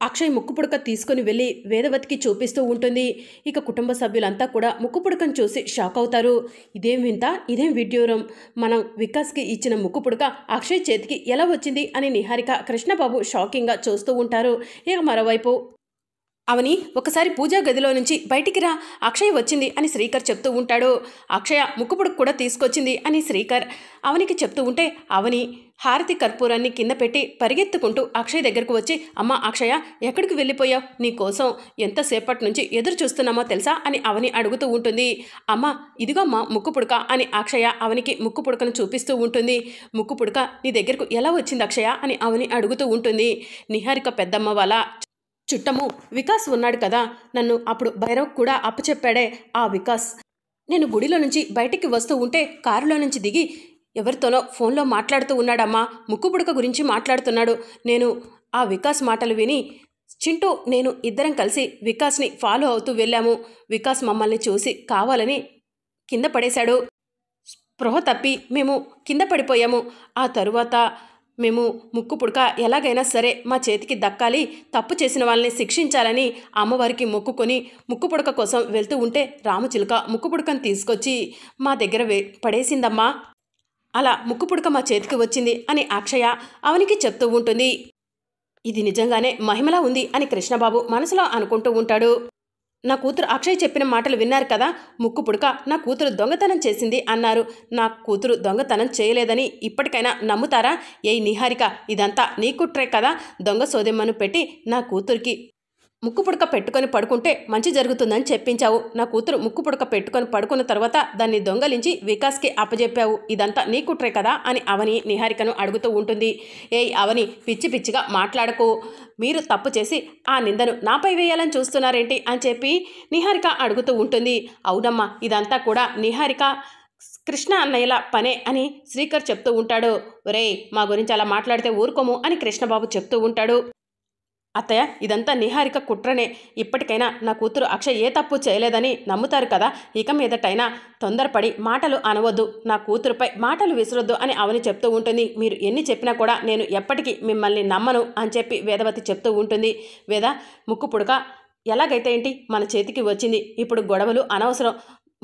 అక్షయ్ ముక్కుపుడక తీసుకుని వెళ్ళి వేదవతికి చూపిస్తూ ఉంటుంది. ఇక కుటుంబ సభ్యులంతా కూడా ముక్కుపుడకను చూసి షాక్ అవుతారు. ఇదేం వింత, ఇదేం విడ్డూరం, మనం వికాస్కి ఇచ్చిన ముక్కుపుడక అక్షయ్ చేతికి ఎలా వచ్చింది అని నిహారిక, కృష్ణబాబు షాకింగ్గా చూస్తూ ఉంటారు. ఇక మరోవైపు అవని ఒకసారి పూజా గదిలో నుంచి బయటికి రా, అక్షయ్ వచ్చింది అని శ్రీకర్ చెప్తూ ఉంటాడు. అక్షయ ముక్కుపుడక కూడా తీసుకొచ్చింది అని శ్రీకర్ అవనికి చెప్తూ ఉంటే అవని హారతి కర్పూరాన్ని కింద పెట్టి పరిగెత్తుకుంటూ అక్షయ్ దగ్గరకు వచ్చి, అమ్మ అక్షయ ఎక్కడికి వెళ్ళిపోయావు, నీ కోసం ఎంతసేపటి నుంచి ఎదురు చూస్తున్నామో తెలుసా అని అవని అడుగుతూ ఉంటుంది. అమ్మ ఇదిగో అమ్మ ముక్కుపుడక అని అక్షయ అవనికి ముక్కుపుడకను చూపిస్తూ ఉంటుంది. ముక్కుపుడక నీ దగ్గరకు ఎలా వచ్చింది అక్షయ అని అవని అడుగుతూ ఉంటుంది. నిహారిక పెద్దమ్మ వాళ్ళ చుట్టము వికాస్ ఉన్నాడు కదా, నన్ను అప్పుడు భైరవ్ కూడా అప్పచెప్పాడే ఆ వికాస్. నేను గుడిలో నుంచి బయటికి వస్తూ ఉంటే కారులో నుంచి దిగి ఎవరితోనో ఫోన్లో మాట్లాడుతూ ఉన్నాడమ్మా, ముక్కుపుడక గురించి మాట్లాడుతున్నాడు. నేను ఆ వికాస్ మాటలు విని చింటూ నేను ఇద్దరం కలిసి వికాస్ని ఫాలో అవుతూ వెళ్ళాము. వికాస్ మమ్మల్ని చూసి కావాలని కింద పడేశాడు. స్పృహ తప్పి మేము కింద పడిపోయాము. ఆ తరువాత మేము ముక్కుపుడక ఎలాగైనా సరే మా చేతికి దక్కాలి, తప్పు చేసిన వాళ్ళని శిక్షించాలని అమ్మవారికి మొక్కుకొని ముక్కుపుడక కోసం వెళ్తూ ఉంటే రామచిలుక ముక్కుపుడకను తీసుకొచ్చి మా దగ్గర పడేసిందమ్మా. అలా ముక్కుపుడక మా చేతికి వచ్చింది అని అక్షయ అవనికి చెప్తూ ఉంటుంది. ఇది నిజంగానే మహిమలా ఉంది అని కృష్ణబాబు మనసులో అనుకుంటూ ఉంటాడు. నా కూతురు అక్షయ్ చెప్పిన మాటలు విన్నారు కదా, ముక్కుపుడక నా కూతురు దొంగతనం చేసింది అన్నారు. నా కూతురు దొంగతనం చేయలేదని ఇప్పటికైనా నమ్ముతారా? ఏయ్ నిహారిక, ఇదంతా నీ కుట్రే కదా, దొంగ సోదెమ్మను పెట్టి నా కూతురికి ముక్కుపుడక పెట్టుకొని పడుకుంటే మంచి జరుగుతుందని చెప్పించావు. నా కూతురు ముక్కుపుడక పెట్టుకొని పడుకున్న తర్వాత దాన్ని దొంగలించి వికాస్కి అప్పజెప్పావు. ఇదంతా నీ కుట్రే కదా అని అవని నిహారికను అడుగుతూ ఉంటుంది. ఏయ్ అవని, పిచ్చి పిచ్చిగా మాట్లాడకు, మీరు తప్పు చేసి ఆ నిందను నాపై వేయాలని చూస్తున్నారేంటి అని చెప్పి నిహారిక అడుగుతూ ఉంటుంది. అవునమ్మా, ఇదంతా కూడా నిహారిక కృష్ణ అన్నయ్యల పనే అని శ్రీకర్ చెప్తూ ఉంటాడు. ఒరేయ్, మా గురించి అలా మాట్లాడితే ఊరుకోము అని కృష్ణబాబు చెప్తూ ఉంటాడు. అత్తయ్య, ఇదంతా నిహారిక కుట్రనే. ఇప్పటికైనా నా కూతురు అక్షయ్ ఏ తప్పు చేయలేదని నమ్ముతారు కదా, ఇక మీదటైనా తొందరపడి మాటలు అనవద్దు, నా కూతురుపై మాటలు విసరొద్దు అని అవని చెప్తూ ఉంటుంది. మీరు ఎన్ని చెప్పినా కూడా నేను ఎప్పటికీ మిమ్మల్ని నమ్మను అని చెప్పి వేదవతి చెప్తూ ఉంటుంది. వేద, ముక్కుపుడక ఎలాగైతే ఏంటి, మన చేతికి వచ్చింది, ఇప్పుడు గొడవలు అనవసరం,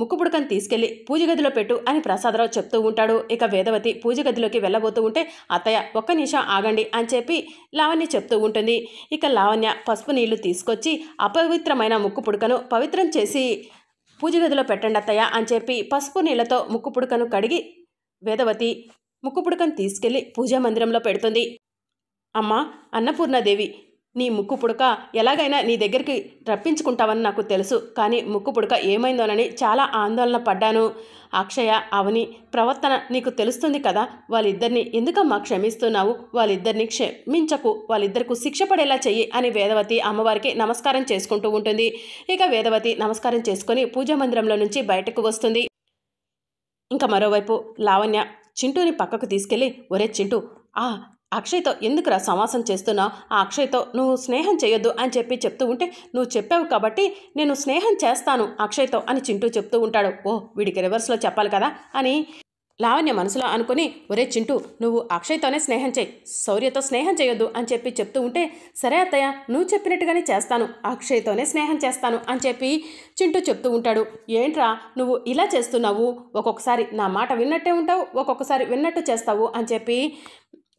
ముక్కుపుడకను తీసుకెళ్లి పూజ గదిలో పెట్టు అని ప్రసాదరావు చెప్తూ ఉంటాడు. ఇక వేదవతి పూజ గదిలోకి వెళ్ళబోతూ ఉంటే, అత్తయ్య ఒక్క నిమిషం ఆగండి అని చెప్పి లావణ్య చెప్తూ ఉంటుంది. ఇక లావణ్య పసుపు నీళ్లు తీసుకొచ్చి అపవిత్రమైన ముక్కుపుడకను పవిత్రం చేసి పూజ గదిలో పెట్టండి అత్తయ్య అని చెప్పి పసుపు నీళ్లతో ముక్కుపుడకను కడిగి వేదవతి ముక్కుపుడకను తీసుకెళ్లి పూజా మందిరంలో పెడుతుంది. అమ్మా అన్నపూర్ణాదేవి, నీ ముక్కుపుడక ఎలాగైనా నీ దగ్గరికి రప్పించుకుంటావని నాకు తెలుసు, కానీ ముక్కుపుడక ఏమైందోనని చాలా ఆందోళన పడ్డాను. అక్షయ అవని ప్రవర్తన నీకు తెలుస్తుంది కదా, వాళ్ళిద్దరిని ఎందుకమ్మా క్షమిస్తున్నావు, వాళ్ళిద్దరిని క్షమించకు, వాళ్ళిద్దరికి శిక్ష పడేలా చెయ్యి అని వేదవతి అమ్మవారికి నమస్కారం చేసుకుంటూ ఉంటుంది. ఇక వేదవతి నమస్కారం చేసుకొని పూజా మందిరంలో నుంచి బయటకు వస్తుంది. ఇంకా మరోవైపు లావణ్య చింటూని పక్కకు తీసుకెళ్ళి, ఒరే చింటూ, అక్షయ్తో ఎందుకురా సమాసం చేస్తున్నావు, ఆ అక్షయ్తో నువ్వు స్నేహం చేయొద్దు అని చెప్పి చెప్తూ ఉంటే, నువ్వు చెప్పావు కాబట్టి నేను స్నేహం చేస్తాను అక్షయ్తో అని చింటూ చెప్తూ ఉంటాడు. ఓ, వీడికి రివర్స్లో చెప్పాలి కదా అని లావణ్య మనసులో అనుకుని, ఒరే చింటూ, నువ్వు అక్షయ్తోనే స్నేహం చేయి, శౌర్యతో స్నేహం చేయొద్దు అని చెప్పి చెప్తూ ఉంటే, సరే అత్తయ్య, నువ్వు చెప్పినట్టుగానే చేస్తాను, అక్షయ్తోనే స్నేహం చేస్తాను అని చెప్పి చింటూ చెప్తూ ఉంటాడు. ఏంట్రా నువ్వు ఇలా చేస్తున్నావు, ఒక్కొక్కసారి నా మాట విన్నట్టే ఉంటావు, ఒక్కొక్కసారి విన్నట్టు చేస్తావు అని చెప్పి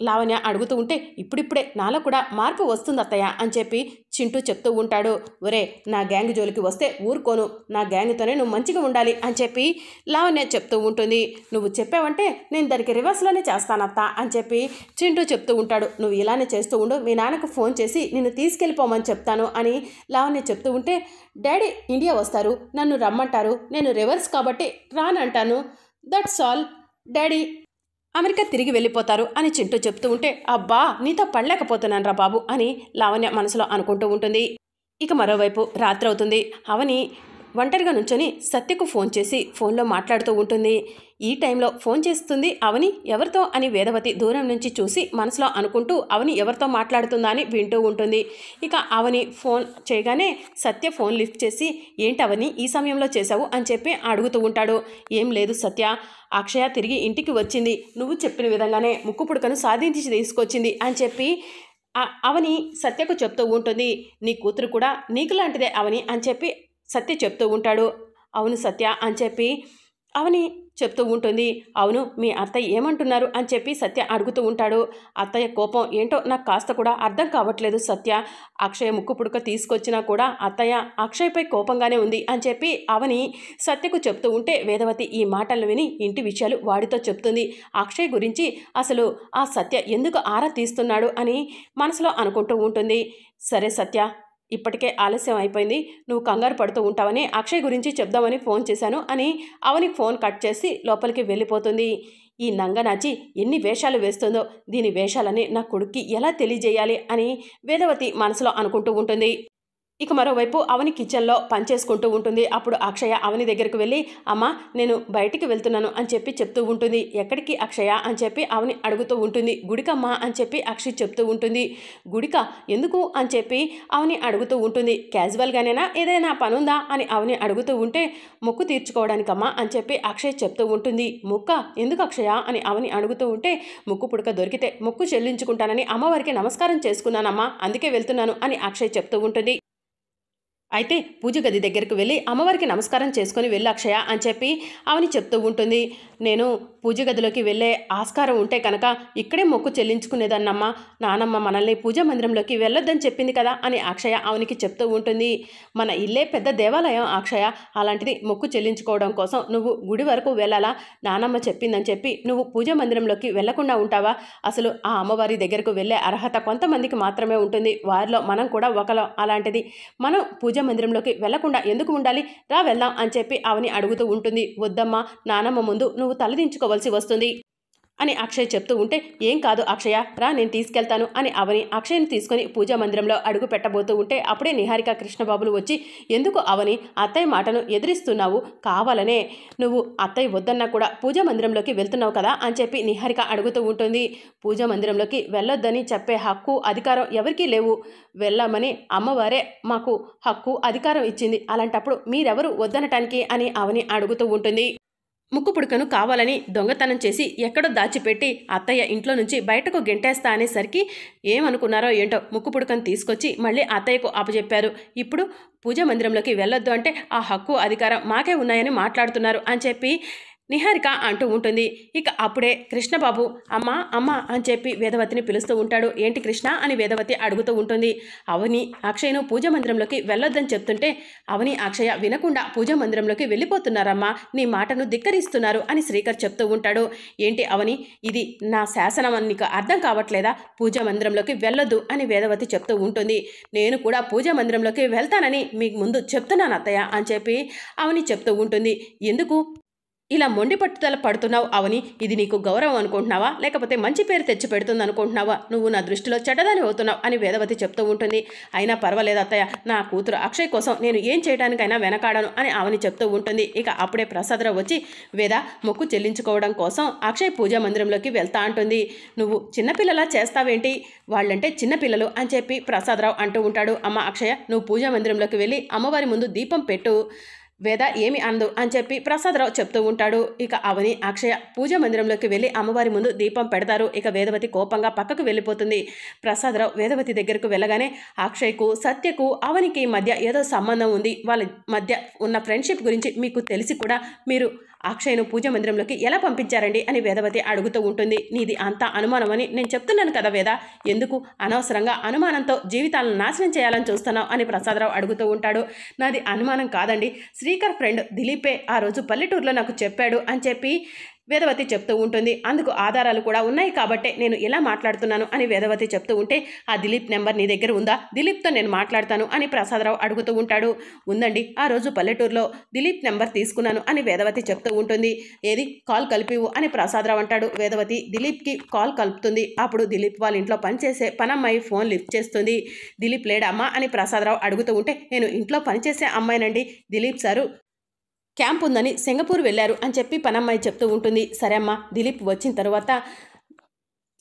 లావణ్య అడుగుతూ ఉంటే, ఇప్పుడిప్పుడే నాలో కూడా మార్పు వస్తుంది అత్తయ్య అని చెప్పి చింటూ చెప్తూ ఉంటాడు. ఒరే, నా గ్యాంగ్ జోలికి వస్తే ఊరుకోను, నా గ్యాంగ్తోనే నువ్వు మంచిగా ఉండాలి అని చెప్పి లావణ్య చెప్తూ ఉంటుంది. నువ్వు చెప్పావంటే నేను దానికి రివర్స్లోనే చేస్తానత్తా అని చెప్పి చింటూ చెప్తూ ఉంటాడు. నువ్వు ఇలానే చేస్తూ ఉండు, మీ నాన్నకు ఫోన్ చేసి నిన్ను తీసుకెళ్ళిపోమని చెప్తాను అని లావణ్య చెప్తూ ఉంటే, డాడీ ఇండియా వస్తారు, నన్ను రమ్మంటారు, నేను రివర్స్ కాబట్టి రానంటాను, దట్స్ ఆల్, డాడీ అమెరికా తిరిగి వెళ్ళిపోతారు అని చింటూ చెప్తూ ఉంటే, అబ్బా నీతో పడలేకపోతున్నాను రా బాబు అని లావణ్య మనసులో అనుకుంటూ ఉంటుంది. ఇక మరోవైపు రాత్రి అవుతుంది. అవని ఒంటరిగా నుంచొని సత్యకు ఫోన్ చేసి ఫోన్లో మాట్లాడుతూ ఉంటుంది. ఈ టైంలో ఫోన్ చేస్తుంది అవని ఎవరితో అని వేదవతి దూరం నుంచి చూసి మనసులో అనుకుంటూ అవని ఎవరితో మాట్లాడుతుందా అని వింటూ ఉంటుంది. ఇక అవని ఫోన్ చేయగానే సత్య ఫోన్ లిఫ్ట్ చేసి, ఏంటి అవని ఈ సమయంలో చేశావు అని చెప్పి అడుగుతూ ఉంటాడు. ఏం లేదు సత్య, అక్షయ తిరిగి ఇంటికి వచ్చింది, నువ్వు చెప్పిన విధంగానే ముక్కుపుడకను సాధించి తీసుకొచ్చింది అని చెప్పి అవని సత్యకు చెప్తూ ఉంటుంది. నీ కూతురు కూడా నీకు లాంటిదే అవని అని చెప్పి సత్య చెప్తూ ఉంటాడు. అవును సత్య అని చెప్పి అవని చెప్తూ ఉంటుంది. అవును మీ అత్తయ్య ఏమంటున్నారు అని చెప్పి సత్య అడుగుతూ ఉంటాడు. అత్తయ్య కోపం ఏంటో నాకు కాస్త కూడా అర్థం కావట్లేదు సత్య. అక్షయ్ ముక్కు పుడక తీసుకొచ్చినా కూడా అత్తయ్య అక్షయ్పై కోపంగానే ఉంది అని చెప్పి అవని సత్యకు చెప్తూ ఉంటే వేదవతి ఈ మాటలు విని ఇంటి విషయాలు వాడితో చెప్తుంది. అక్షయ్ గురించి అసలు ఆ సత్య ఎందుకు ఆరా తీస్తున్నాడు అని మనసులో అనుకుంటూ ఉంటుంది. సరే సత్య, ఇప్పటికే ఆలస్యం అయిపోయింది, నువ్వు కంగారు పడుతూ ఉంటావని అక్షయ్ గురించి చెప్దామని ఫోన్ చేశాను అని అవని ఫోన్ కట్ చేసి లోపలికి వెళ్ళిపోతుంది. ఈ నంగనాచి ఎన్ని వేషాలు వేస్తుందో, దీని వేషాలని నా కొడుక్కి ఎలా తెలియజేయాలి అని వేదవతి మనసులో అనుకుంటూ ఉంటుంది. ఇక మరోవైపు అవని కిచెన్లో పనిచేసుకుంటూ ఉంటుంది. అప్పుడు అక్షయ అవని దగ్గరికి వెళ్ళి అమ్మ నేను బయటికి వెళ్తున్నాను అని చెప్పి చెప్తూ ఉంటుంది. ఎక్కడికి అక్షయ అని చెప్పి అవని అడుగుతూ ఉంటుంది. గుడికమ్మా అని చెప్పి అక్షయ్ చెప్తూ ఉంటుంది. గుడిక ఎందుకు అని చెప్పి అవని అడుగుతూ ఉంటుంది. క్యాజువల్గానేనా ఏదైనా పనుందా అని అవని అడుగుతూ ఉంటే మొక్కు తీర్చుకోవడానికమ్మా అని చెప్పి అక్షయ్ చెప్తూ ఉంటుంది. మొక్క ఎందుకు అక్షయ అని అవని అడుగుతూ ఉంటే ముక్కు పుడక దొరికితే మొక్కు చెల్లించుకుంటానని అమ్మవారికి నమస్కారం చేసుకున్నానమ్మా, అందుకే వెళ్తున్నాను అని అక్షయ్ చెప్తూ ఉంటుంది. అయితే పూజ గది దగ్గరికి వెళ్ళి అమ్మవారికి నమస్కారం చేసుకొని వెళ్ళి అక్షయ అని చెప్పి అవని చెప్తూ ఉంటుంది. నేను పూజ గదిలోకి వెళ్ళే ఆస్కారం ఉంటే కనుక ఇక్కడే మొక్కు చెల్లించుకునేదన్నమ్మా, నానమ్మ మనల్ని పూజా మందిరంలోకి వెళ్ళొద్దని చెప్పింది కదా అని అక్షయ అవనికి చెప్తూ ఉంటుంది. మన ఇల్లే పెద్ద దేవాలయం అక్షయ, అలాంటిది మొక్కు చెల్లించుకోవడం కోసం నువ్వు గుడి వరకు వెళ్ళాలా? నానమ్మ చెప్పిందని చెప్పి నువ్వు పూజా మందిరంలోకి వెళ్లకుండా ఉంటావా? అసలు ఆ అమ్మవారి దగ్గరకు వెళ్ళే అర్హత కొంతమందికి మాత్రమే ఉంటుంది, వారిలో మనం కూడా ఒకలం. అలాంటిది మనం పూజ మందిరంలోకి వెళ్లకుండా ఎందుకు ఉండాలి? రా వెళ్దాం అని చెప్పి అవని అడుగుతూ ఉంటుంది. వద్దమ్మా, నానమ్మ ముందు నువ్వు తలదించుకోవాల్సి వస్తుంది అని అక్షయ్ చెప్తూ ఉంటే ఏం కాదు అక్షయ, రా నేను తీసుకెళ్తాను అని అవని అక్షయ్ని తీసుకొని పూజా మందిరంలో అడుగు పెట్టబోతూ ఉంటే అప్పుడే నిహారిక కృష్ణబాబులు వచ్చి ఎందుకు అవని అత్తయ్య మాటను ఎదిరిస్తున్నావు? కావాలనే నువ్వు అత్తయ్య వద్దన్నా కూడా పూజా మందిరంలోకి వెళ్తున్నావు కదా అని చెప్పి నిహారిక అడుగుతూ ఉంటుంది. పూజా మందిరంలోకి వెళ్ళొద్దని చెప్పే హక్కు అధికారం ఎవరికీ లేవు, వెళ్ళమని అమ్మవారే మాకు హక్కు అధికారం ఇచ్చింది, అలాంటప్పుడు మీరెవరు వద్దనటానికి అని అవని అడుగుతూ ఉంటుంది. ముక్కు పుడకను కావాలని దొంగతనం చేసి ఎక్కడో దాచిపెట్టి అత్తయ్య ఇంట్లో నుంచి బయటకు గెంటేస్తా అనేసరికి ఏమనుకున్నారో ఏంటో ముక్కు పుడకను తీసుకొచ్చి మళ్ళీ అత్తయ్యకు అప్పచెప్పారు. ఇప్పుడు పూజా మందిరంలోకి వెళ్ళొద్దు అంటే ఆ హక్కు అధికారం మాకే ఉన్నాయని మాట్లాడుతున్నారు అని చెప్పి నిహారిక అంటూ ఉంటుంది. ఇక అప్పుడే కృష్ణబాబు అమ్మ అమ్మ అని చెప్పి వేదవతిని పిలుస్తూ ఉంటాడు. ఏంటి కృష్ణ అని వేదవతి అడుగుతూ ఉంటుంది. అవని అక్షయ్ను పూజా మందిరంలోకి వెళ్ళొద్దని చెప్తుంటే అవని అక్షయ వినకుండా పూజా మందిరంలోకి వెళ్ళిపోతున్నారమ్మా, నీ మాటను ధిక్కరిస్తున్నారు అని శ్రీకర్ చెప్తూ ఉంటాడు. ఏంటి అవని, ఇది నా శాసనం అని నీకు అర్థం కావట్లేదా? పూజా మందిరంలోకి వెళ్ళొద్దు అని వేదవతి చెప్తూ ఉంటుంది. నేను కూడా పూజా మందిరంలోకి వెళ్తానని మీకు ముందు చెప్తున్నాను అత్తయ్య అని చెప్పి అవని చెప్తూ ఉంటుంది. ఎందుకు ఇలా మొండి పట్టుదల పడుతున్నావు అవని? ఇది నీకు గౌరవం అనుకుంటున్నావా, లేకపోతే మంచి పేరు తెచ్చి పెడుతుంది అనుకుంటున్నావా? నువ్వు నా దృష్టిలో చెడ్డదాని అవుతున్నావు అని వేదవతి చెప్తూ ఉంటుంది. అయినా పర్వాలేదు అత్తయ్య, నా కూతురు అక్షయ్ కోసం నేను ఏం చేయడానికైనా వెనకాడను అని అవని చెప్తూ ఉంటుంది. ఇక అప్పుడే ప్రసాదరావు వచ్చి వేద మొక్కు చెల్లించుకోవడం కోసం అక్షయ్ పూజా మందిరంలోకి వెళ్తా అంటుంది. నువ్వు చిన్నపిల్లలా చేస్తావేంటి? వాళ్ళంటే చిన్నపిల్లలు అని చెప్పి ప్రసాదరావు అంటూ ఉంటాడు. అమ్మ అక్షయ, నువ్వు పూజా మందిరంలోకి వెళ్ళి అమ్మవారి ముందు దీపం పెట్టు, వేద ఏమి అందు అని చెప్పి ప్రసాదరావు చెప్తూ ఉంటాడు. ఇక అవని అక్షయ పూజా మందిరంలోకి వెళ్ళి అమ్మవారి ముందు దీపం పెడతారు. ఇక వేదవతి కోపంగా పక్కకు వెళ్ళిపోతుంది. ప్రసాదరావు వేదవతి దగ్గరకు వెళ్ళగానే అక్షయ్కు సత్యకు అవనికి మధ్య ఏదో సంబంధం ఉంది, వాళ్ళ మధ్య ఉన్న ఫ్రెండ్షిప్ గురించి మీకు తెలిసి కూడా మీరు అక్షయ్ను పూజా మందిరంలోకి ఎలా పంపించారండి అని వేదవతి అడుగుతూ ఉంటుంది. నీది అంతా అనుమానం అని నేను చెప్తున్నాను కదా వేద, ఎందుకు అనవసరంగా అనుమానంతో జీవితాలను నాశనం చేయాలని చూస్తున్నావు అని ప్రసాదరావు అడుగుతూ ఉంటాడు. నాది అనుమానం కాదండి, శ్రీకర్ ఫ్రెండ్ దిలీపే ఆ రోజు పల్లెటూరులో నాకు చెప్పాడు అని చెప్పి వేదవతి చెప్తూ ఉంటుంది. అందుకు ఆధారాలు కూడా ఉన్నాయి కాబట్టే నేను ఇలా మాట్లాడుతున్నాను అని వేదవతి చెప్తూ ఉంటే ఆ దిలీప్ నెంబర్ నీ దగ్గర ఉందా? దిలీప్తో నేను మాట్లాడతాను అని ప్రసాదరావు అడుగుతూ ఉంటాడు. ఉందండి, ఆ రోజు పల్లెటూరులో దిలీప్ నెంబర్ తీసుకున్నాను అని వేదవతి చెప్తూ ఉంటుంది. ఏది కాల్ కలిపివు అని ప్రసాదరావు అంటాడు. వేదవతి దిలీప్కి కాల్ కలుపుతుంది. అప్పుడు దిలీప్ వాళ్ళ ఇంట్లో పనిచేసే పనమ్మాయి ఫోన్ లిఫ్ట్ చేస్తుంది. దిలీప్ లేడమ్మా అని ప్రసాదరావు అడుగుతూ ఉంటే నేను ఇంట్లో పనిచేసే అమ్మాయినండి, దిలీప్ సారు క్యాంప్ ఉందని సింగపూర్ వెళ్ళారు అని చెప్పి పనమ్మాయి చెప్తూ ఉంటుంది. సరే అమ్మా, దిలీప్ వచ్చిన తర్వాత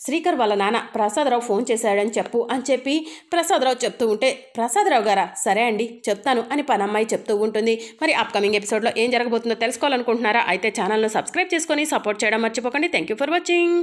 శ్రీకర్ వాళ్ళ నాన్న ప్రసాదరావు ఫోన్ చేశాడని చెప్పు అని చెప్పి ప్రసాదరావు చెప్తూ ఉంటే ప్రసాదరావు గారా, సరే అండి చెప్తాను అని పనమ్మాయి చెప్తూ ఉంటుంది. మరి అప్కమింగ్ ఎపిసోడ్లో ఏం జరగబోతుందో తెలుసుకోవాలనుకుంటున్నారా? అయితే ఛానల్ను సబ్స్క్రైబ్ చేసుకొని సపోర్ట్ చేయడం మర్చిపోకండి. Thank you for watching.